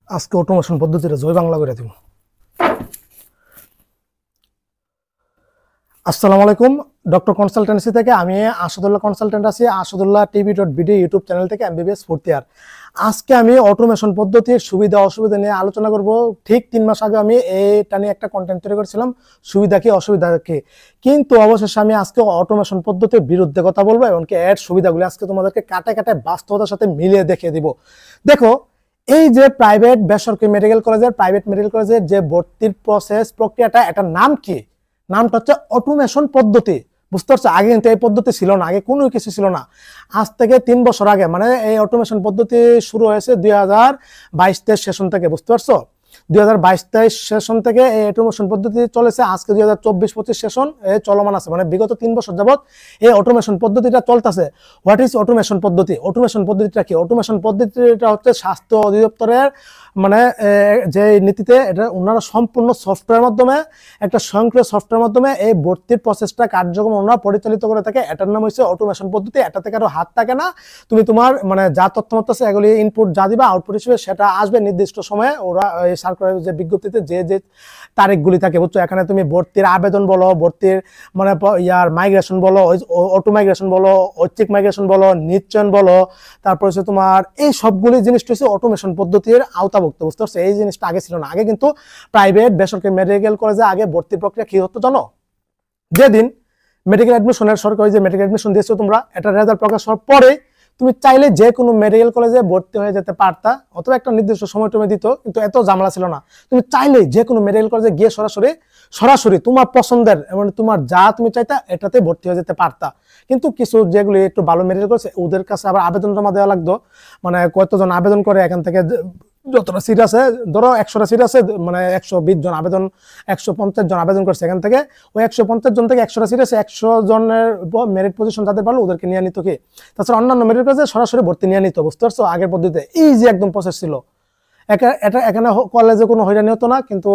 আজকে অটোমেশন পদ্ধতিটা জয় বাংলা করে দিব। আসসালামু আলাইকুম, ডক্টর কনসালটেন্সি থেকে আমি আসাদুল্লাহ কনসালটেন্ট আছি। আসাদুল্লাহ টিভি.ভিডিও ইউটিউব চ্যানেল থেকে এমবিবিএস ফোর্থ ইয়ার। আজকে আমি অটোমেশন পদ্ধতির সুবিধা অসুবিধা নিয়ে আলোচনা করব। ঠিক 3 মাস আগে আমি এটা নিয়ে একটা কন্টেন্ট তৈরি করেছিলাম, সুবিধা কি অসুবিধা কি। কিন্তু অবশেষে আমি আজকে অটোমেশন পদ্ধতির বিরুদ্ধে কথা বলবো এবং এর সুবিধাগুলি আজকে তোমাদেরকে কাটে কাটে বাস্তবতার সাথে মিলিয়ে দেখিয়ে দিব। দেখো, এই যে প্রাইভেট বেসরকারি মেডিকেল কলেজের যে ভর্তির প্রক্রিয়াটা, এটার নাম কি? নামটা হচ্ছে অটোমেশন পদ্ধতি। বুঝতে পারছো? আগে কিন্তু এই পদ্ধতি ছিল না, আগে কোনো কিছু ছিল না। আজ থেকে 3 বছর আগে মানে এই অটোমেশন পদ্ধতি শুরু হয়েছে 2022-23 সেশন থেকে। বুঝতে পারছো? 2022-23 সেশন থেকে এই অটোমেশন পদ্ধতি চলেছে। আজকে 2024-25 সেশন চলমান আছে, মানে বিগত 3 বছর যাবত এই অটোমেশন পদ্ধতিটা চলতেছে। হোয়াট ইজ অটোমেশন পদ্ধতি? অটোমেশন পদ্ধতিটা কি? অটোমেশন পদ্ধতিটা হচ্ছে স্বাস্থ্য অধিদপ্তরের মানে যে নীতিতে এটা ওনারা সম্পূর্ণ সফটওয়্যার মাধ্যমে, একটা স্বয়ংক্রিয় সফটওয়্যার মাধ্যমে এই ভর্তির প্রসেসটা কার্যক্রম ওনারা পরিচালিত করে থাকে। এটার নাম হচ্ছে অটোমেশন পদ্ধতি। এটাতে কারো হাত থাকে না। তুমি তোমার মানে যা তথ্যমত আছে এগুলি ইনপুট যা দিবা, আউটপুট হিসেবে সেটা আসবে নির্দিষ্ট সময়ে। ওরা এই সার্কুলার যে বিজ্ঞপ্তিতে যে যে তারিখগুলি থাকে, বুঝছো? এখানে তুমি ভর্তির আবেদন বলো, ভর্তির মানে মাইগ্রেশন বলো, অটো মাইগ্রেশন বলো, ঐচ্ছিক মাইগ্রেশন বলো, নিশ্চয়ন বলো, তারপর হচ্ছে তোমার এই সবগুলি জিনিসটা হচ্ছে অটোমেশন পদ্ধতির আওতাভুক্ত। বুঝতে পারছো? এই জিনিসটা আগে ছিল না। আগে কিন্তু প্রাইভেট বেসরকারি মেডিকেল কলেজে আগে ভর্তি প্রক্রিয়া কি হতো জানো? যেদিন মেডিকেল অ্যাডমিশনের সরকারি যে মেডিকেল অ্যাডমিশন দিয়েছো তোমরা, এটা রেজাল্ট প্রকাশ হওয়ার পরে তুমি চাইলে যে কোনো মেডিকেল কলেজে ভর্তি হয়ে যেতে পারতা, অথবা একটা নির্দিষ্ট সময় তুমি দিত, কিন্তু এত ঝামেলা ছিল না। তুমি চাইলে যে কোনো মেডিকেল কলেজে গিয়ে সরাসরি তোমার পছন্দের এবং তোমার যা তুমি চাইতা এটাতে ভর্তি হয়ে যেতে পারতা। কিন্তু কিছু যেগুলি একটু ভালো মেডিকেল কলেজ, ওদের কাছে আবার আবেদন জমা দেওয়া লাগতো। মানে কতজন আবেদন করে, এখান থেকে যতটা সিট আছে, ধরো 100টা সিট আছে, মানে 120 জন আবেদন, 150 জন আবেদন করছে। এখান থেকে ওই 150 জন থেকে 100টা সিট আছে, 100 জনের মেরিট পজিশন যাদের ভালো ওদেরকে নিয়ে নিত কি। তাছাড়া অন্যান্য মেরিট কলেজে সরাসরি ভর্তি নিয়ে নিত। বুঝতে পারছো? আগের পদ্ধতিতে এই যে একদম প্রসেস ছিল। এটা এখানে কলেজে কোনো হয়রানি হতো না, কিন্তু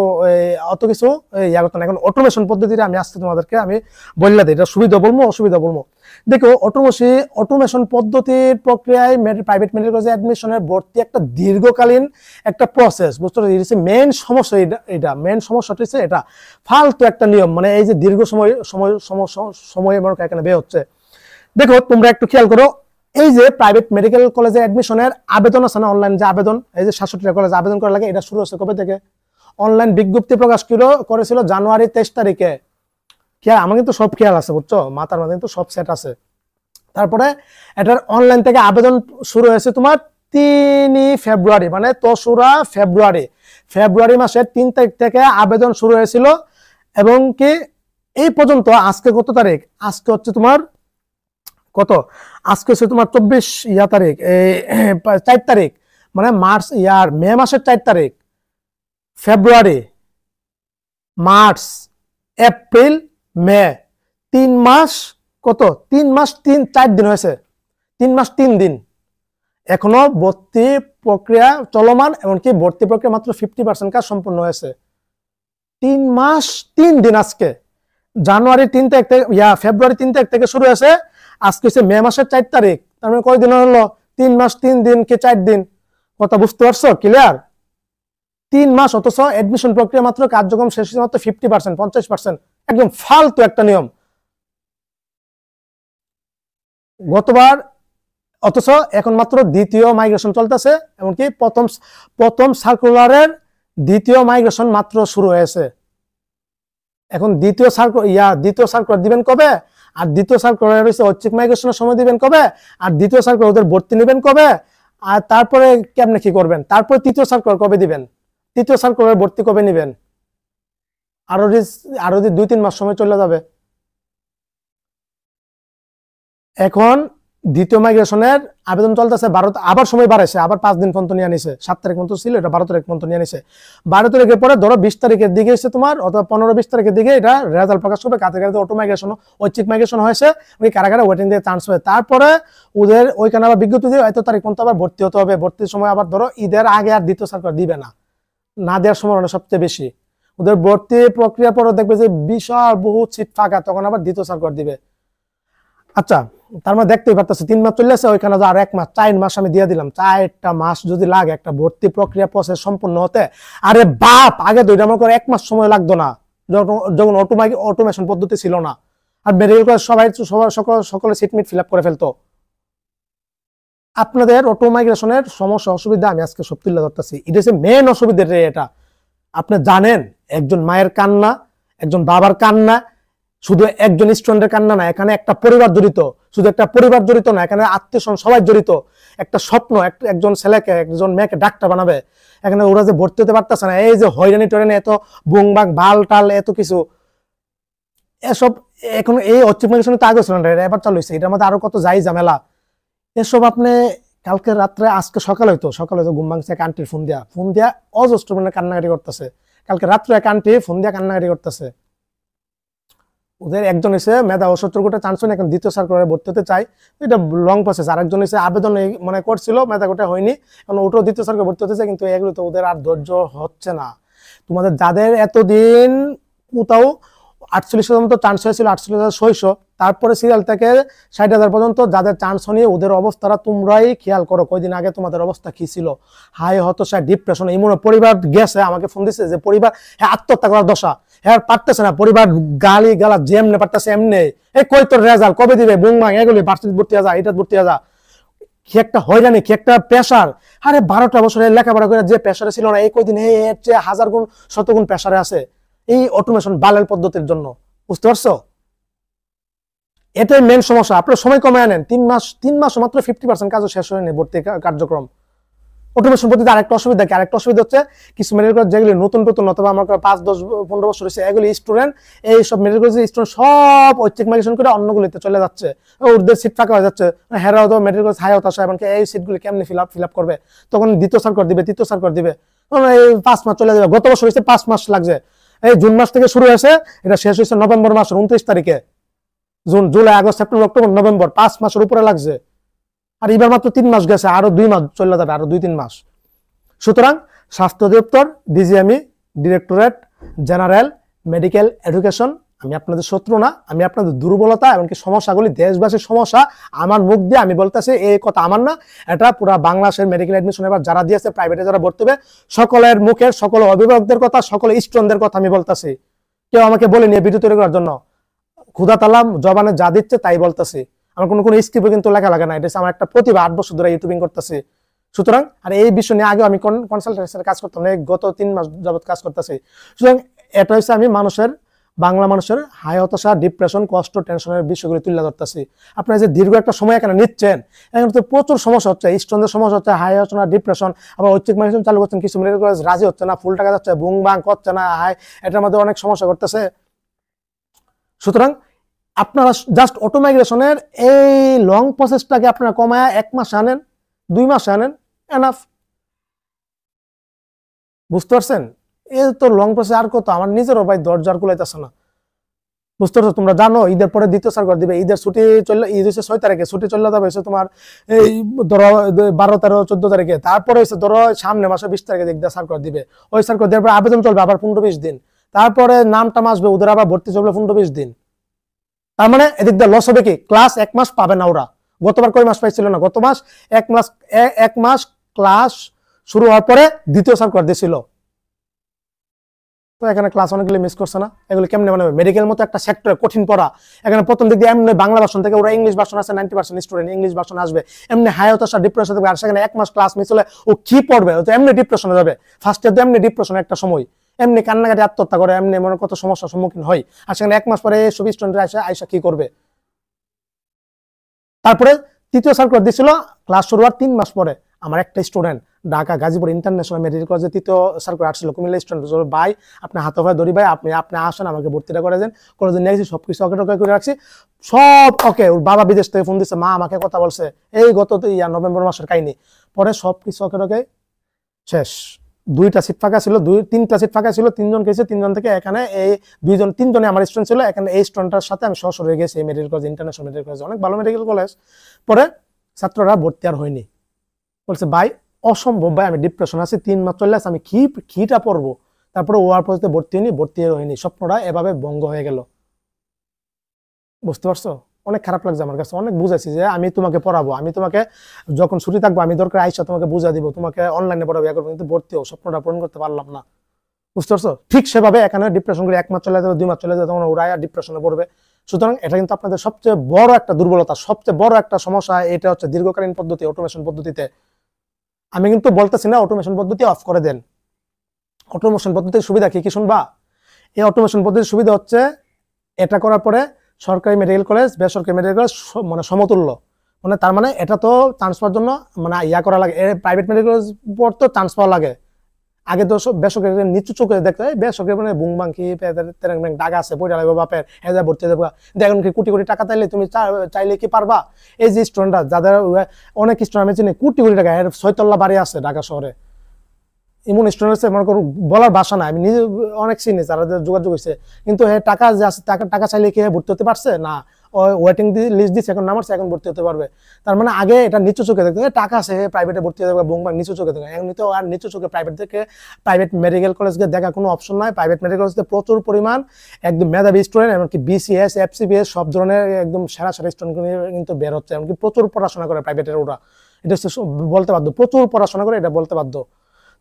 অত কিছু ইয়া করতো না। এখন অটোমেশন পদ্ধতিটা আমি আজকে তোমাদেরকে আমি বললে দিই, এটা সুবিধা বলবো অসুবিধা বলবো। দেখো, অটোমেশন পদ্ধতির প্রক্রিয়ায় প্রাইভেট মেডিকেল কলেজে অ্যাডমিশনের ভর্তি একটা দীর্ঘকালীন একটা প্রসেস। বুঝতে পারছো? মেইন সমস্যা এটা মেইন সমস্যাটা হচ্ছে এটা ফালতু একটা নিয়ম। মানে এই যে দীর্ঘ সময় এখানে বের হচ্ছে। দেখো, তোমরা একটু খেয়াল করো, এই যে প্রাইভেট মেডিকেল কলেজে অ্যাডমিশনের আবেদন আছে না, অনলাইন যে আবেদন, এই যে 67টা কলেজে আবেদন করা লাগে, এটা শুরু হচ্ছে কবে থেকে? অনলাইন বিজ্ঞপ্তি প্রকাশ করেছিল জানুয়ারি 23 তারিখে। খেয়াল, আমার কিন্তু সব খেয়াল আছে, বুঝছো? মাথার মধ্যে কিন্তু সব সেট আছে। তারপরে এটার অনলাইন থেকে আবেদন শুরু হয়েছে তোমার 3 ফেব্রুয়ারি, মানে 3রা ফেব্রুয়ারি মাসের 3 তারিখ থেকে আবেদন শুরু হয়েছিল। এবং কি এই পর্যন্ত আজকে কত তারিখ? আজকে হচ্ছে তোমার কত? আজকে হচ্ছে তোমার 4 তারিখ, মানে মে মাসের 4 তারিখ, ফেব্রুয়ারি, মার্চ, এপ্রিল, মে, 3 মাস। কত? 3 মাস 4 দিন হয়েছে। 3 মাস 3 দিন। এখনো ভর্তি প্রক্রিয়া চলমান, এমনকি ভর্তি প্রক্রিয়া মাত্র 50% কাজ সম্পূর্ণ হয়েছে। 3 মাস 3 দিন। আজকে জানুয়ারি 3 তারিখ থেকে ফেব্রুয়ারি 3 তারিখ থেকে শুরু হয়েছে, আজকে হচ্ছে মে মাসের 4 তারিখ। তার মানে কয় দিন হলো? 3 মাস 3 দিন কি 4 দিন? কথা বুঝতে পারছো? ক্লিয়ার? 3 মাস, অথচ এডমিশন প্রক্রিয়া মাত্র কার্যক্রম শেষ হয়েছে মাত্র 50%, 50%। একদম ফালতু একটা নিয়ম গতবার। অথচ এখন মাত্র দ্বিতীয় মাইগ্রেশন চলতেছে, এমনকি প্রথম সার্কুলারের দ্বিতীয় মাইগ্রেশন মাত্র শুরু হয়েছে। এখন দ্বিতীয় সার্কুলার দিবেন কবে? আর দ্বিতীয় সার্কুলার হচ্ছে ঐচ্ছিক মাইগ্রেশনের সময় দিবেন কবে? আর দ্বিতীয় সার্কুলার ওদের ভর্তি নেবেন কবে? আর তারপরে কেমনে কি করবেন? তারপরে তৃতীয় সার্কুলার কবে দিবেন? তৃতীয় সার্কুলার ভর্তি কবে নেবেন? আরো 2-3 মাস সময় চলে যাবে। এখন দ্বিতীয় মাইগ্রেশনের আবেদন চলতেছে 12, আবার সময় বাড়াইছে, আবার 5 দিন পর্যন্ত নিয়ে নিছে। 7 তারিখ পর্যন্ত ছিল, এটা 12 তারিখ পর্যন্ত নিয়ে নিছে। 12 তারিখের পরে ধরো 20 তারিখের দিকে এসে তোমার, অথবা 15-20 তারিখের দিকে এটা রেজাল্ট প্রকাশ করবে। কাতে অটো মাইগ্রেশন, ঐচ্ছিক মাইগ্রেশন হয়েছে, ওই কারাগারে ওয়েটিং দিয়ে চান্স হয়। তারপরে ওদের ওইখানে আবার বিজ্ঞপ্তি দিয়ে এত তারিখ পর্যন্ত আবার ভর্তি হতে হবে। ভর্তির সময় আবার ধরো ঈদের আগে আর দ্বিতীয় সার্কুলার দিবে না, না দেওয়ার সম্ভাবনা সবচেয়ে বেশি। ওদের ভর্তি প্রক্রিয়া পরে দেখবে যে বিশাল বহু সিট ফাঁকা, তখন আবার দ্বিতীয় সার্কুলার দিবে। আচ্ছা, তার মানে দেখতেই পারতেছে 3 মাস চলে আসে, ওইখানে আর 1 মাস, 4 মাস আমি দিয়ে দিলাম। 4টা মাস যদি লাগে একটা ভর্তি প্রক্রিয়া প্রসেস সম্পূর্ণ হতে, আরে বাপ, আগে তো এটা আমার করে 1 মাস সময় লাগতো না, যখন অটোমেশন পদ্ধতি ছিল না। আর মেডিকেল কলেজ সবাই সকলে সিট মিট ফিল আপ করে ফেলতো। আপনাদের অটো মাইগ্রেশনের সমস্যা অসুবিধা আমি আজকে সব তুলে ধরতেছি। এটা হচ্ছে মেন অসুবিধা রে। এটা আপনি জানেন, একজন মায়ের কান্না, একজন বাবার কান্না, শুধু একজন স্টুডেন্টের কান্না না, এখানে একটা পরিবার জড়িত। শুধু একটা পরিবার জড়িত না, এখানে আত্মীয় সবাই জড়িত। একটা স্বপ্ন, একজন ছেলেকে, একজন মেয়েকে ডাক্তার বানাবে, এখানে ওরা যে ভর্তি হতে পারতেছে না, এই যে হয়রানি টয়রানি, এত বুং বাং ভাল টাল, এত কিছু, এসব এখন এই অচিপমেশন তো আগে ছিল না, এবার চালু হয়েছে। এটার মধ্যে আরো কত যাই ঝামেলা। এসব আপনি কালকে রাত্রে, আজকে সকালে হয়তো ঘুম ভাঙছে, এক আন্টির ফোন দিয়া অজস্র মানে কান্নাকাটি করতেছে। কালকে রাত্রে এক আন্টি ফোন দিয়া কান্নাকাটি করতেছে। ওদের একজন এসে মেধা ও 70 কোটা চান্স হয়নি, এখন দ্বিতীয় সার্কুলারে ভর্তি হতে চাই, এটা লং প্রসেস। আরেকজন এসে আবেদন মানে করছিল, মেধা কোটা হয়নি, এখন ওটাও দ্বিতীয় সার্কুলারে ভর্তি হতে চাই, কিন্তু এগুলো তো ওদের আর ধৈর্য হচ্ছে না। তোমাদের যাদের এতদিন কোথাও 48,000 মতো চান্স হয়েছিল, 48,600, তারপরে সিরিয়াল থেকে 60,000 পর্যন্ত যাদের চান্স হয়নি, ওদের অবস্থাটা তোমরাই খেয়াল করো। কয়দিন আগে তোমাদের অবস্থা কি ছিল? হাই হতাশা, ডিপ্রেশন, এমন পরিবার গেছে, আমাকে ফোন দিচ্ছে যে পরিবার আত্মহত্যা করার দশা, হ্যাঁ পারতেছে না, পরিবার গালি গালা যেমনে পারতেছে এমনি, এই কই তোর রেজাল্ট কবে দিবে, বুংবাং এগুলি ভার্সিটি ভর্তি হয়ে যা, এটা ভর্তি হয়ে যা, কি একটা হয়রানি, কি একটা প্রেশার। আরে 12টা বছরে লেখাপড়া করে যে প্রেশারে ছিল না, এই কয়দিন এর চেয়ে 1000 গুণ 100 গুণ প্রেশারে আছে, এই অটোমেশন বালের পদ্ধতির জন্য। বুঝতে পারছো? এটাই মেন সমস্যা। আপনার সময় কমে আনেন, 3 মাস মাত্র 50% কাজও শেষ হয়নি ভর্তি কার্যক্রম। অটোমেশন পদ্ধতি আরেকটা অসুবিধা কি? আরেকটা অসুবিধা হচ্ছে কিছু মেডিকেল কলেজ যেগুলি নতুন অথবা আমার 5-10-15 বছর হয়েছে, এগুলি স্টুডেন্ট, এই সব মেডিকেল কলেজের স্টুডেন্ট সব ঐচ্ছিক মাইগ্রেশন করে অন্যগুলিতে চলে যাচ্ছে, ওদের সিট ফাঁকা হয়ে যাচ্ছে। হেরাও তো মেডিকেল কলেজ হাই হতাশা, এমনকি এই সিটগুলি কেমনি ফিল আপ করবে? তখন দ্বিতীয় সার্কুলার দিবে, তৃতীয় সার্কুলার দিবে, এই 5 মাস চলে যাবে। গত বছর হয়েছে 5 মাস লাগছে, এই জুন মাস থেকে শুরু হয়েছে, এটা শেষ হয়েছে নভেম্বর মাসের 29 তারিখে। June, July, August, September, October, November, 5 মাসের উপরে লাগছে। আর এবার মাত্র 3 মাস গেছে, আরো 2 মাস চলে যাবে, আরো 2-3 মাস। সুতরাং স্বাস্থ্য অধিদপ্তর, ডিজিএমই, ডিরেক্টরেট জেনারেল মেডিকেল এডুকেশন, আমি আপনাদের শত্রু না, আমি আপনাদের দুর্বলতা এমনকি সমস্যাগুলি, দেশবাসীর সমস্যা আমার মুখ দিয়ে আমি বলতেছি, এই কথা আমার না, এটা পুরো বাংলাদেশের মেডিকেল এডমিশন এবার যারা দিয়েছে, প্রাইভেটে যারা ভর্তি হবে, সকলের মুখের, সকল অভিভাবকদের কথা, সকল স্টুডেন্টদের কথা আমি বলতেছি। কেউ আমাকে বলেনি ভিডিও তৈরি করার জন্য, ক্ষুধা তালাম জবানে যা দিচ্ছে তাই বলতেছি। আমার কোনো স্ক্রিপ্টে কিন্তু লেখা লাগে না, এটা আমার একটা প্রতিভা, 8 বছর ধরে ইউটিউবিং করতেছি। সুতরাং আর এই বিষয় নিয়ে আগে আমি কনসালটেন্সির কাজ করতাম, গত 3 মাস যাবত কাজ করতেছি। সুতরাং এটা হচ্ছে আমি বাংলা মানুষের হাই হতাশা, ডিপ্রেশন, কষ্ট, টেনশনের বিষয়গুলি তুলে ধরতেছি। আপনারা যে দীর্ঘ একটা সময় এখানে নিচ্ছেন, এখানে তো প্রচুর সমস্যা হচ্ছে, স্টুডেন্টদের সমস্যা হচ্ছে, হাই হতাশা, ডিপ্রেশন, আবার ঐচ্ছিক মাইগ্রেশন চালু করছেন, কিছু মেডিকেল কলেজ রাজি হচ্ছে না, ফুল টাকা যাচ্ছে, বুং বাং করছে না, এটার মধ্যে অনেক সমস্যা করতেছে। সুতরাং আপনারা জাস্ট অটো মাইগ্রেশনের এই লং প্রসেসটাকে আপনারা কমায় 1 মাস আনেন, 2 মাস আনেন, এনাফ। বুঝতে পারছেন? এই তো লং প্রসেস আর কত, আমার নিজেরও ভাই দরজার কুলাইতেছে না। বুঝতে পারছো? তোমরা জানো ঈদের পরে দ্বিতীয় সার্কুলার দিবে, ঈদের ছুটি চলে, ঈদ হচ্ছে 6 তারিখে, ছুটি চলে যাবে হচ্ছে তোমার এই ধরো 12, 13, 14 তারিখে, তারপরে হচ্ছে ধরো সামনে মাসে 20 তারিখে দিক দিয়ে সার্কুলার দিবে। ওই সার্কুলার দেওয়ার পরে আবেদন চলবে আবার 15-20 দিন, তারপরে নামটা আসবে, ওদের আবার ভর্তি চলবে 15-20 দিন। তার মানে এদিক দিয়ে লস হবে কি? ক্লাস 1 মাস পাবে না ওরা। গতবার কয় মাস পাইছিল না? গত মাস 1 মাস ক্লাস শুরু হওয়ার পরে দ্বিতীয় সার্কুলার দিয়েছিল। তো এখানে ক্লাস অনেকগুলি মিস করছে না, এগুলো কেমনে মানে মেডিকেল মতো একটা সেক্টরে কঠিন পড়া, এখানে প্রথম দিক দিয়ে এমনি বাংলা ভার্সন থেকে ওরা ইংলিশ ভার্সন আছে, 90% স্টুডেন্ট ইংলিশ ভার্সন আসবে, এমনি হাই হতাশা, ডিপ্রেশন থাকবে, আর সেখানে 1 মাস ক্লাস মিস হলে ও কি পড়বে? ও তো এমনি ডিপ্রেশনে যাবে, ফার্স্ট ইয়ার এমনি ডিপ্রেশন একটা সময়, এমনি কান্নাকাটি, আত্মহত্যা করে, এমনি মনে কত সমস্যার সম্মুখীন হয়। আর সেখানে 1 মাস পরে সব স্টুডেন্টরা আইসা কি করবে? তারপরে তৃতীয় সার্কুলার দিছিল ক্লাস শুরু হওয়ার 3 মাস পরে। আমার একটা student Dhaka Gazipur international medical কলেজে তৃতীয় সার্কুলার আসছিল, কুমিল্লা স্টুডেন্ট, ভাই আপনি হাতে ভাই ধরি, ভাই আপনি আসেন, আমাকে ভর্তিটা করে দেন। কলেজে নিয়ে গেছি, সবকিছু ওকে করে রাখছি, সব ওকে। ওর বাবা বিদেশ থেকে ফোন দিচ্ছে, মা আমাকে কথা বলছে, এই গত নভেম্বর মাসের কাহিনী। পরে সবকিছু ওকে শেষ। 2টা সিট ফাঁকা ছিল, 3টা সিট ফাঁকা ছিল, 3জন গেছে, 3জন থেকে এখানে এই 3জনে আমার স্টুডেন্ট ছিল, এখানে এই স্টুডেন্টের সাথে আমি সরাসরি হয়ে গেছি এই medical college, international medical college, অনেক ভালো মেডিকেল কলেজ। পরে ছাত্ররা ভর্তি আর হয়নি, বলছে ভাই অসম্ভব, ভাই আমি ডিপ্রেশন আছি, 3 মাস চলে আসছে, আমি কিটা পড়বো? তারপরে ওয়ার পদ্ধতিতে ভর্তি হয়নি, স্বপ্নটা এভাবে ভঙ্গ হয়ে গেল। বুঝতে পারছো? অনেক খারাপ লাগছে আমার কাছে। অনেক বুঝাইছি যে আমি তোমাকে পড়াবো, আমি তোমাকে যখন ছুটি থাকবো আমি দরকার আইসা তোমাকে বুঝা দিব, তোমাকে অনলাইনে পড়াবো, ইয়া করবো, কিন্তু ভর্তিও স্বপ্নটা পূরণ করতে পারলাম না। বুঝতে পারছো? ঠিক সেভাবে এখানে ডিপ্রেশন করে 1 মাস চলে যাবে, 2 মাস চলে যাবে, তখন ওরা ডিপ্রেশনে পড়বে। সুতরাং এটা কিন্তু আপনাদের সবচেয়ে বড় একটা দুর্বলতা, সবচেয়ে বড় একটা সমস্যা। এটা হচ্ছে দীর্ঘকালীন পদ্ধতি, অটোমেশন পদ্ধতিতে। আমি কিন্তু বলতেছি না অটোমেশন পদ্ধতি অফ করে দেন। অটোমেশন পদ্ধতির সুবিধা কি কি শুনবা? এই অটোমেশন পদ্ধতির সুবিধা হচ্ছে এটা করার পরে সরকারি মেডিকেল কলেজ, বেসরকারি মেডিকেল কলেজ মানে সমতুল্য। মানে তার মানে এটা তো চান্স পাওয়ার জন্য মানে ইয়া করা লাগে, প্রাইভেট মেডিকেল কলেজ পর তো চান্স পাওয়া লাগে। আগে তো সব বেসরকারি নিচু চোখে দেখতে হয়, বেসরকারি মানে বুংবাং কি টাকা আছে পয়সা লাগবে বাপের, হ্যাঁ ভর্তি হয়ে যাবো। এখন কি কোটি কোটি টাকা চাইলে তুমি চাইলে কি পারবা? এই যে স্টুডেন্টরা, যাদের অনেক স্টুডেন্ট আমি চিনি কোটি কোটি টাকা, এর 6 তলা বাড়ি আছে ঢাকা শহরে, এমন স্টুডেন্ট আছে মনে করো বলার ভাষা নাই। আমি নিজে অনেক চিনি যারা যোগাযোগ হয়েছে, কিন্তু টাকা যে আছে টাকা চাইলে কি ভর্তি হতে পারছে না? ওয়েটিং লিস্ট দিচ্ছে, এখন নামাচ্ছে, এখন ভর্তি হতে পারবে। তার মানে আগে এটা নিচু চোখে দেখতে, টাকা আছে প্রাইভেটে ভর্তি হতে পারবে, বুংবাং নিচু চোখে দেখে। এখন তো আর নিচু চোখে প্রাইভেট থেকে প্রাইভেট মেডিকেল কলেজকে দেখা কোনো অপশন নাই। প্রাইভেট মেডিকেল কলেজে প্রচুর পরিমাণ একদম মেধাবী স্টুডেন্ট, এমনকি বিসিএস, এফসিবিএস সব ধরনের একদম সেরা সেরা স্টুডেন্ট কিন্তু বের হচ্ছে। এমনকি প্রচুর পড়াশোনা করে প্রাইভেটের ওরা, এটা বলতে বাধ্য, প্রচুর পড়াশোনা করে, এটা বলতে বাধ্য।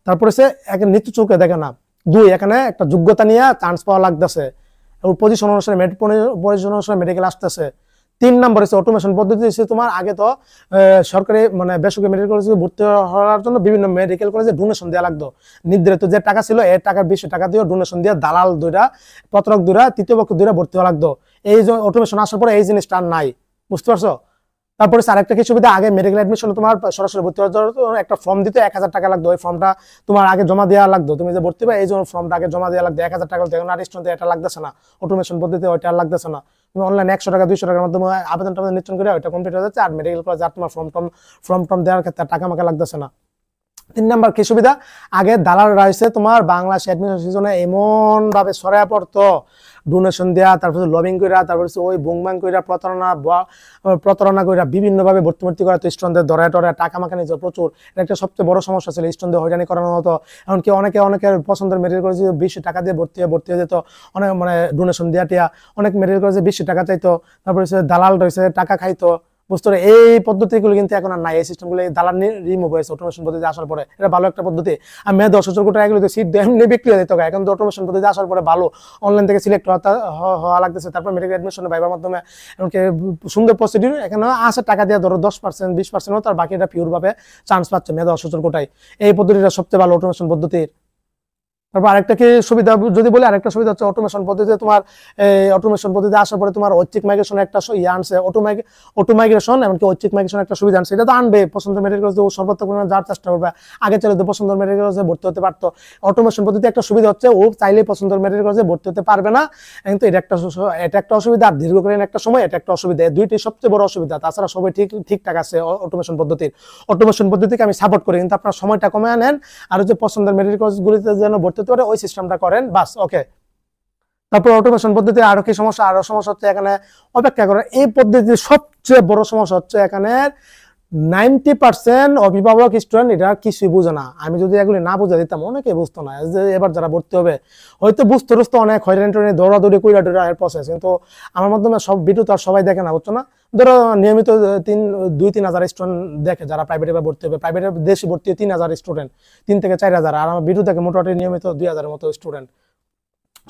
তারপরে সে এক নিচু চোখে দেখে না। 2, এখানে একটা যোগ্যতা নিয়ে চান্স পাওয়া লাগতেছে, পজিশন অনুসারে পজিশন অনুসারে মেডিকেল আসতেছে। 3 নম্বর হচ্ছে অটোমেশন পদ্ধতি। তোমার আগে তো সরকারি মানে বেসরকারি মেডিকেল কলেজে ভর্তি হওয়ার জন্য বিভিন্ন মেডিকেল কলেজে ডোনেশন দেওয়া লাগতো। নির্ধারিত যে টাকা ছিল এর টাকার বেশি টাকা দিয়ে ডোনেশন দিয়ে দালাল 2টা, প্রতারক 2টা, তৃতীয় পক্ষ 2টা ভর্তি হওয়া লাগতো। এই যে অটোমেশন আসার পরে এই জিনিসটা নাই। বুঝতে পারছো? তারপরে আরেকটা কি সুবিধা, আগে মেডিকেল অ্যাডমিশন তোমার সরাসরি ভর্তি হওয়ার জন্য একটা ফর্ম দিতে 1000 টাকা লাগতো। ওই ফর্মটা তোমার আগে জমা দেওয়া লাগতো, তুমি যে ভর্তি পাই এই জন্য ফর্মটা আগে জমা দেওয়া লাগতো, 1000 টাকা লাগতো। এখন আর স্টুডেন্ট এটা লাগতেছে না, অটোমেশন পদ্ধতিতে ওইটা আর লাগতেছে না। তুমি অনলাইনে 100 টাকা 200 টাকার মাধ্যমে আবেদনটা নিশ্চয় করে ওইটা কমপ্লিট হয়ে যাচ্ছে। আর মেডিকেল কলেজ আর তোমার ফর্ম দেওয়ার ক্ষেত্রে টাকা মাকা লাগতেছে না। 3 নাম্বার কি সুবিধা, আগে দালাল রয়েছে তোমার বাংলাদেশ অ্যাডমিশন সিজনে এমন ভাবে ছড়ায় পড়তো, ডোনেশন দেয়া, তারপর লবিং কইরা, তারপর ওই বুংবাং কইরা প্রতারণা কইরা বিভিন্ন ভাবে ভর্তি করা, তো স্টুডেন্টদের ধরায় টরায় টাকা মাকা নিত প্রচুর। এটা একটা সবচেয়ে বড় সমস্যা ছিল, স্টুডেন্টদের হয়রানি করানো হতো। এমনকি অনেকের পছন্দের মেডিকেল কলেজে বেশি টাকা দিয়ে ভর্তি হয়ে যেত, অনেক মানে ডোনেশন দেওয়া টিয়া, অনেক মেডিকেল কলেজে বেশি টাকা চাইতো, তারপরে দালাল রয়েছে টাকা খাইতো। বুঝতে পারে এই পদ্ধতিগুলো কিন্তু এখন আর নাই, এই সিস্টেমগুলো দালাল রিমুভ হয়েছে অটোমেশন পদ্ধতি আসার পরে। এটা ভালো একটা পদ্ধতি। আর মেয়ে 10,000 কোটি টাকা এগুলো সিট এমনি বিক্রি হয়ে যেত, এখন তো অটোমেশন পদ্ধতি আসার পরে ভালো অনলাইন থেকে সিলেক্ট হওয়া লাগতেছে। তারপর মেডিকেল অ্যাডমিশনে ভাইবার মাধ্যমে এমনকি সুন্দর প্রসিডিউর, এখানে আসে টাকা দিয়ে ধরো 10% 20% তার বাকিটা পিওর ভাবে চান্স পাচ্ছে মেয়ে 10,000 কোটায়। এই পদ্ধতিটা সবচেয়ে ভালো অটোমেশন পদ্ধতির। তারপর আরেকটা কি সুবিধা যদি বলি, আরেকটা সুবিধা হচ্ছে অটোমেশন পদ্ধতিতে তোমার অটোমেশন পদ্ধতি আসার পরে তোমার ঐচ্ছিক মাইগ্রেশনের একটা আনছে, অটো মাইগ্রেশন, এমনকি ঐচ্ছিক মাইগ্রেশন একটা সুবিধা আনছে। এটা তো আনবে, পছন্দের মেডিকেল কলেজে সর্বোচ্চ পরিমাণে যাওয়ার চেষ্টা করবে। আগে চাইলে তো পছন্দের মেডিকেল কলেজে ভর্তি হতে পারতো। অটোমেশন পদ্ধতি একটা সুবিধা হচ্ছে ও চাইলে পছন্দের মেডিকেল কলেজে ভর্তি হতে পারবে না, কিন্তু এটা একটা অসুবিধা। আর দীর্ঘকালীন একটা সময় এটা একটা অসুবিধা, দুইটি সবচেয়ে বড় অসুবিধা। তাছাড়া সবাই ঠিকঠাক আছে অটোমেশন পদ্ধতির। অটোমেশন পদ্ধতিকে আমি সাপোর্ট করি, কিন্তু আপনার সময়টা কমে আনেন আর হচ্ছে পছন্দের মেডিকেল কলেজগুলিতে যেন ভর্তি হতে পারে ওই সিস্টেমটা করেন, বাস। ওকে। তারপর অটোমেশন পদ্ধতি আরো কি সমস্যা, আরো সমস্যা হচ্ছে এখানে অপেক্ষা করেন। এই পদ্ধতির সবচেয়ে বড় সমস্যা হচ্ছে এখানে 90% অভিভাবক স্টুডেন্ট এটা কিছুই বুঝে না। আমি যদি এগুলি না বুঝে দিতাম অনেকে বুঝতো না, যে এবার যারা ভর্তি হবে হয়তো বুঝতে অনেক হয়রানি দৌড়াদৌড়ি কইরা এর প্রসেস, কিন্তু আমার মাধ্যমে সব ভিডিও তো আর সবাই দেখে না, বুঝছো না? ধরো নিয়মিত 2-3 হাজার স্টুডেন্ট দেখে যারা প্রাইভেটে ভর্তি হবে, প্রাইভেটের দেশে ভর্তি 3,000 স্টুডেন্ট, 3 থেকে 4,000, আর আমার ভিডিও দেখে মোটামুটি নিয়মিত 2,000-এর মতো স্টুডেন্ট।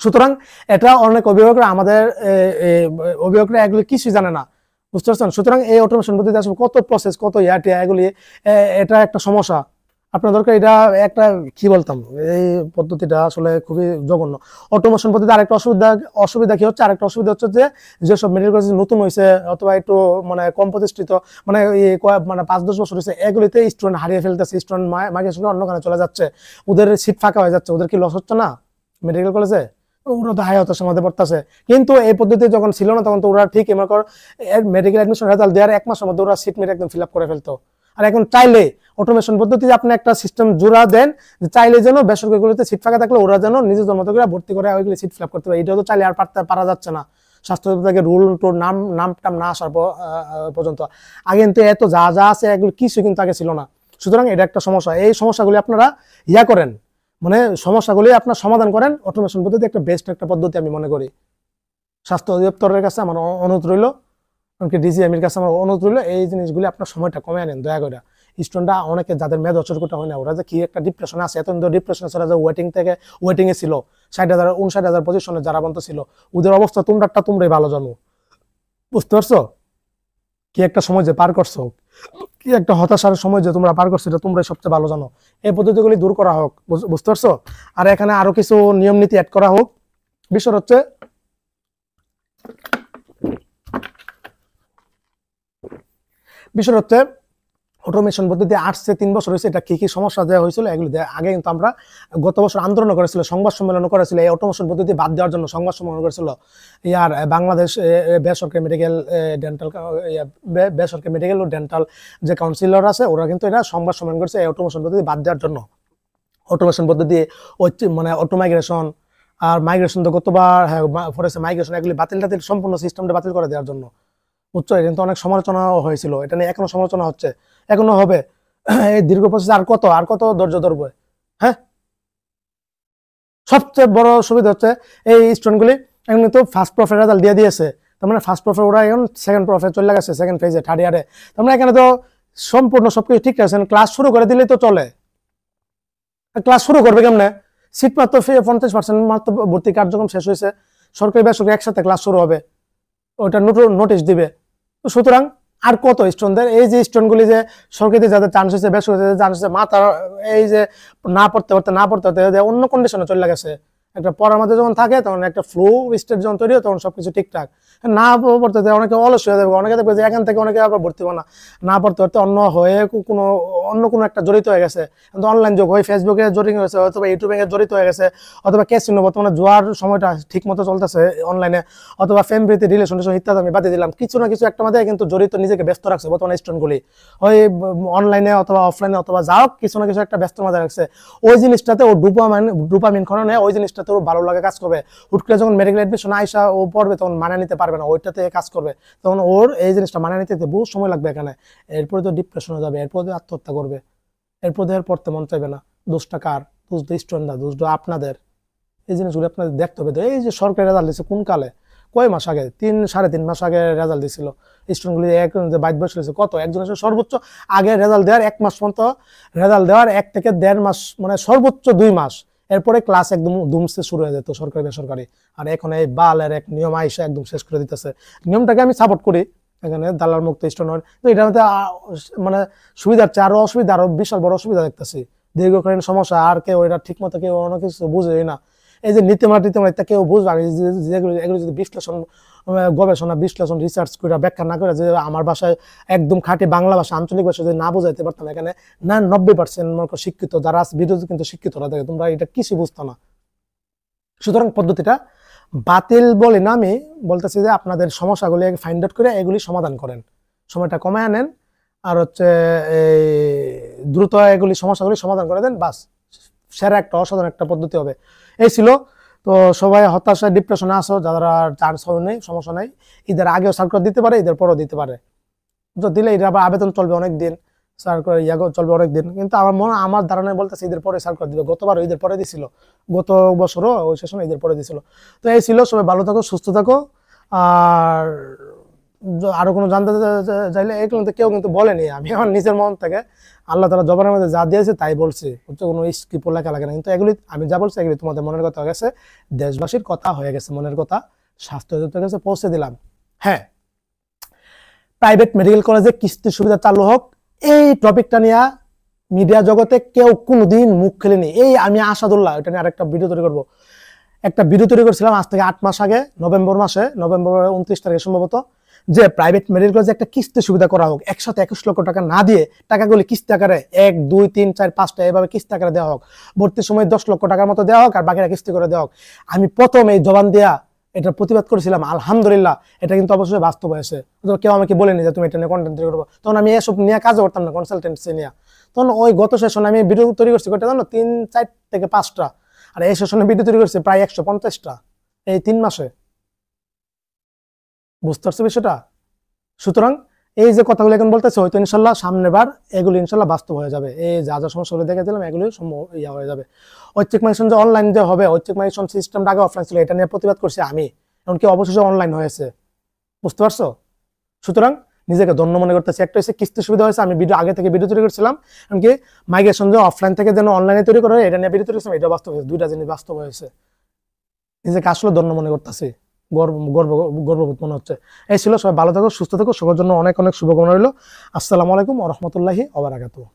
সুতরাং এটা অনেক অভিভাবকরা অভিভাবকরা এগুলি কিছুই জানে না, বুঝতে পারছেন? সুতরাং এই অটোমেশন পদ্ধতি আসলে কত প্রসেস, কত ইয়াটিয়া এগুলি, এটা একটা সমস্যা। আপনার দরকার এটা একটা কি বলতাম, এই পদ্ধতিটা আসলে খুবই জঘন্য। অটোমেশন পদ্ধতি আরেকটা অসুবিধা কি হচ্ছে, আরেকটা অসুবিধা হচ্ছে যে যেসব মেডিকেল কলেজ নতুন হয়েছে অথবা একটু মানে কম প্রতিষ্ঠিত, মানে 5-10 বছর হয়েছে, এগুলিতে স্টুডেন্ট হারিয়ে ফেলতেছে, স্টুডেন্ট মাইগ্রেশন অন্যখানে চলে যাচ্ছে, ওদের সিট ফাঁকা হয়ে যাচ্ছে। ওদের কি লস হচ্ছে না মেডিকেল কলেজে? ওরা তো হাই হতাশার মধ্যে পড়তেছে। কিন্তু এই পদ্ধতি যখন ছিল না তখন তো ওরা ঠিক মেডিকেল অ্যাডমিশন রেজাল্ট দেওয়ার 1 মাসের মধ্যে ওরা সিট মেরে একদম ফিল আপ করে ফেলতো। আর এখন চাইলে অটোমেশন পদ্ধতিতে আপনি একটা সিস্টেম জোড়া দেন যে চাইলে যেন বেসরকারিগুলোতে সিট ফাঁকা থাকলে ওরা যেন নিজের মতো করে ভর্তি করে ওইগুলো সিট ফিল আপ করতে পারে। এটা তো চাইলে আর পারা যাচ্ছে না, স্বাস্থ্য বিভাগের রুল টোর নামটাম না আসার পর্যন্ত। আগে কিন্তু এত যা আছে এগুলো কিছু কিন্তু আগে ছিল না। সুতরাং এটা একটা সমস্যা। এই সমস্যাগুলি আপনারা করেন, মানে সমস্যাগুলি আপনার সমাধান করেন। অটোমেশন পদ্ধতি একটা বেস্ট একটা পদ্ধতি আমি মনে করি। স্বাস্থ্য অধিদপ্তরের কাছে আমার অনুরোধ রইল, এমনকি ডিজিএমির কাছে আমার অনুরোধ রইল এই জিনিসগুলি আপনার সময়টা কমে আনেন দয়া করে। স্টুডেন্টরা অনেকে যাদের মেধ অচরকটা হয় না, ওরা যে কি একটা ডিপ্রেশনে আছে, এতদিন ডিপ্রেশনে ছিল, যে ওয়েটিং এ ছিল 60,000 59,000 পজিশনে যারা বন্ধ ছিল, ওদের অবস্থা তোমরাই ভালো জানো। বুঝতে পারছো কি একটা সময় যে পার করছো, কি একটা হতাশার সময় যে তোমরা পার করছো, এটা তোমরাই সবচেয়ে ভালো জানো। এই পদ্ধতিগুলি দূর করা হোক, বুঝতে পারছো। আর এখানে আরো কিছু নিয়ম নীতি অ্যাড করা হোক। বিষয় হচ্ছে অটোমেশন পদ্ধতি আসছে 3 বছর হয়েছে, এটা কি কি সমস্যা দেওয়া হয়েছিল এগুলো আগে কিন্তু আমরা গত বছর আন্দোলন করেছিল, সংবাদ সম্মেলন করেছিল, এই অটোমেশন পদ্ধতি বাদ দেওয়ার জন্য সংবাদ সম্মেলন করেছিল। ইয়ার বাংলাদেশ বেসরকারি মেডিকেল ও ডেন্টাল যে কাউন্সিলর আছে, ওরা কিন্তু এটা সংবাদ সম্মেলন করেছে এই অটোমেশন পদ্ধতি বাদ দেওয়ার জন্য। অটোমেশন পদ্ধতি মানে অটো মাইগ্রেশন আর মাইগ্রেশন তো গতবার ফরেছে মাইগ্রেশন, এগুলি বাতিল সম্পূর্ণ সিস্টেমটা বাতিল করে দেওয়ার জন্য। বুঝছো, এটা কিন্তু অনেক সমালোচনা হয়েছিল, এটা নিয়ে এখনো সমালোচনা হচ্ছে, এখনো হবে। এই দীর্ঘ প্রসেস আর কত ধৈর্য ধরবে। হ্যাঁ, সবচেয়ে বড় সুবিধা হচ্ছে এই স্টুডেন্টগুলি এখন কিন্তু ফার্স্ট প্রফের রেজাল্ট দিয়ে দিয়েছে, তার মানে ফার্স্ট প্রফে ওরা এখন সেকেন্ড প্রফে চলে গেছে, সেকেন্ড ফেজে, থার্ড ইয়ারে। তার মানে এখানে তো সম্পূর্ণ সবকিছু ঠিক আছে, ক্লাস শুরু করে দিলেই তো চলে। ক্লাস শুরু করবে কেমনে? সিট মাত্র 50% মাত্র ভর্তি কার্যক্রম শেষ হয়েছে, সরকারি বেসরকারি একসাথে ক্লাস শুরু হবে, ওইটা নোটিশ দিবে। সুতরাং আর কত স্টুডেন্টদের, এই যে স্টুডেন্টগুলি যে সরকারিতে যাদের চান্স হয়েছে, বেসরকারিতে চান্স হয়েছে, তার এই যে না পড়তে অন্য কন্ডিশনে চলে গেছে। একটা পড়ার মধ্যে যখন থাকে তখন একটা ফ্লো স্টেট যখন তৈরি হয় তখন সবকিছু ঠিকঠাক, না পড়তে অনেকে অলস হয়ে যাবে, অনেকে দেখবে যে এখান থেকে অনেকে আবার ভর্তি হবে না পড়তে অন্য হয়ে অন্য কোনো একটা জড়িত হয়ে গেছে। কিন্তু অনলাইন যোগ হয়, ফেসবুকে জড়িত হয়েছে, অথবা ইউটিউবে জড়িত হয়ে গেছে, অথবা ক্যাসিনো বর্তমানে জুয়ার সময়টা ঠিক মতো চলতেছে অনলাইনে, অথবা ফ্যামিলিতে রিলেশন ইত্যাদি আমি বাদ দিলাম, কিছু না কিছু একটা মধ্যে কিন্তু জড়িত নিজেকে ব্যস্ত রাখছে বর্তমানে স্টুডেন্টগুলি, ওই অনলাইনে অথবা অফলাইনে অথবা যাও কিছু না কিছু একটা ব্যস্ত মাথায় রাখছে। ওই জিনিসটাতে ও ডোপামিন খননে ওই জিনিসটা তোর ভালো লাগে কাজ করবে। হুট করে যখন মেডিকেল অ্যাডমিশন আইসা ও পড়বে তখন মানা নিতে পারবে না, ওইটাতে কাজ করবে, তখন ওর এই জিনিসটা মানা নিতে বহু সময় লাগবে এখানে। এরপরে তো ডিপ্রেশনে যাবে, এরপরে আত্মহত্যা করবে, এরপর পড়তে মন চাইবে না। দোষটা কার? দোষ স্টুডেন্টরা, দোষ আপনাদের। এই জিনিসগুলো আপনাদের দেখতে হবে। এই যে সরকারি রেজাল্ট দিচ্ছে কোন কালে, কয় মাস আগে, 3-3.5 মাস আগে রেজাল্ট দিছিল, স্টুডেন্টগুলি যে 22 বছর হয়েছে, কত একজনের সর্বোচ্চ আগে রেজাল্ট দেওয়ার 1 মাস পর্যন্ত, রেজাল্ট দেওয়ার 1 থেকে 1.5 মাস, মানে সর্বোচ্চ 2 মাস, এরপরে ক্লাস একদম ধুমসে শুরু হয়ে যেত সরকারি বেসরকারি। আর এখন এই বালের এক নিয়ম আইসা একদম শেষ করে দিতেছে। নিয়মটাকে আমি সাপোর্ট করি, এখানে দালাল মুক্ত স্টুডেন্ট, তো এটার মধ্যে মানে সুবিধার চেয়ে আরো অসুবিধা, আরো বিশাল বড় অসুবিধা দেখতেছি, দীর্ঘকালীন সমস্যা। আর কেউ এটা ঠিক মতো কেউ অনেক কিছু বুঝেই না, এই যে নীতিমালা কেউ বুঝবে, এগুলো যদি গবেষণা বিশ্লেষণ রিসার্চ করে ব্যাখ্যা না করে, যে আমার ভাষায় একদম খাঁটি বাংলা ভাষা আঞ্চলিক ভাষা যদি না বোঝাইতে পারতাম, এখানে 90% শিক্ষিত যারা আছে বিরোধী কিন্তু শিক্ষিতরা থাকে, তোমরা এটা কিছু বুঝতো না। সুতরাং পদ্ধতিটা বাতিল বলে না, আমি বলতেছি যে আপনাদের সমস্যাগুলি ফাইন্ড আউট করে এগুলি সমাধান করেন, সময়টা কমায় আনেন, আর হচ্ছে এই দ্রুত এগুলি সমস্যাগুলি সমাধান করে দেন, বাস সেরা একটা অসাধারণ একটা পদ্ধতি হবে। এই ছিল। তো সবাই হতাশায় ডিপ্রেশনে আসো, যারা চান্স হয় নেই, সমস্যা নেই, ঈদের আগেও সার্কুলার দিতে পারে, ঈদের পরও দিতে পারে, তো দিলে এটা আবার আবেদন চলবে অনেকদিন, সার্কুলার চলবে অনেকদিন, কিন্তু আমার ধারণায় বলতেছে ঈদের পরে সার্কুলার দিবে। গতবার ঈদের পরে দিছিল, গত বছরও ওই সেশনে ঈদের পরে দিছিল। তো এই ছিল, সবাই ভালো থাকো, সুস্থ থাকো। আর আরো কোনো জানতে চাইলে এগুলো কেউ কিন্তু বলেনি, আমি আমার নিজের মন থেকে আল্লাহ তাআলা জবানের মধ্যে যা দিয়েছে তাই বলছি, হচ্ছে কোনো স্ক্রিপ্ট লেখা লাগে না, কিন্তু এগুলি আমি যা বলছি এগুলি তোমাদের মনের কথা হয়ে গেছে, দেশবাসীর কথা হয়ে গেছে, মনের কথা স্বাস্থ্য অধিদপ্তরের কাছে পৌঁছে দিলাম। হ্যাঁ, প্রাইভেট মেডিকেল কলেজে কিস্তির সুবিধা চালু হোক, এই টপিকটা নিয়ে মিডিয়া জগতে কেউ কোনোদিন মুখ খেলেনি। এই আমি আসাদুল্লাহ এটা নিয়ে আরেকটা ভিডিও তৈরি করবো, একটা ভিডিও তৈরি করছিলাম আজ থেকে 8 মাস আগে, নভেম্বর 29 তারিখে সম্ভবত, যে প্রাইভেট মেডিকেল কলেজে একটা কিস্তি সুবিধা করা হোক, একসাথে 21 লক্ষ টাকা না দিয়ে টাকাগুলি কিস্তি আকারে 1, 2, 3, 4, 5টা এভাবে কিস্তি আকারে দেওয়া হোক, ভর্তির সময় 10 লক্ষ টাকার মতো দেওয়া হোক, আর বাকিটা কিস্তি করে দেওয়া হোক। আমি প্রথম এই জবান দেয়া এটা প্রতিবাদ করেছিলাম, আলহামদুলিল্লাহ এটা কিন্তু অবশ্যই বাস্তব হয়েছে। কেউ আমাকে বলেনি যে তুমি এটা নিয়ে কন্টেন্ট তৈরি করবো, তখন আমি এসব নিয়ে কাজও করতাম না, কনসালটেন্সি নিয়ে। তখন ওই গত সেশনে আমি ভিডিও তৈরি করছি কয়টা জানো, 3, 4 থেকে 5টা, আর এই সেশনে ভিডিও তৈরি করছি প্রায় 150টা এই 3 মাসে। বুঝতে পারছো বিষয়টা? সুতরাং এই যে কথাগুলো এখন বলতেছে, হয়তো ইনশাল্লাহ সামনের বার এগুলো ইনশাল্লাহ বাস্তব হয়ে যাবে। এই যা যা সমস্যাগুলো দেখে দিলাম এগুলো ইয়া হয়ে যাবে। ঐচ্ছিক মাইগ্রেশন যে অনলাইন যে হবে, ঐচ্ছিক মাইগ্রেশন সিস্টেমটা আগে অফলাইন ছিল, এটা নিয়ে প্রতিবাদ করছি আমি, এমনকি অবশেষে অনলাইন হয়েছে। বুঝতে পারছো? সুতরাং নিজেকে ধন্য মনে করতেছি। একটা হচ্ছে কিস্তি সুবিধা হয়েছে, আমি ভিডিও আগে থেকে ভিডিও তৈরি করছিলাম, এমনকি মাইগ্রেশন যে অফলাইন থেকে যেন অনলাইনে তৈরি করা হয় এটা নিয়ে ভিডিও তৈরি করছিলাম, এটা বাস্তব হয়েছে, দুইটা জিনিস বাস্তব হয়েছে। নিজেকে আসলে ধন্য মনে করতেছি, গর্ববোধ মনে হচ্ছে। এই ছিল, সবাই ভালো থাকো, সুস্থ থাকো, সবার জন্য অনেক অনেক শুভকামনা রইল। আসসালামু আলাইকুম ওয়া রাহমাতুল্লাহি ওয়া বারাকাতুহু।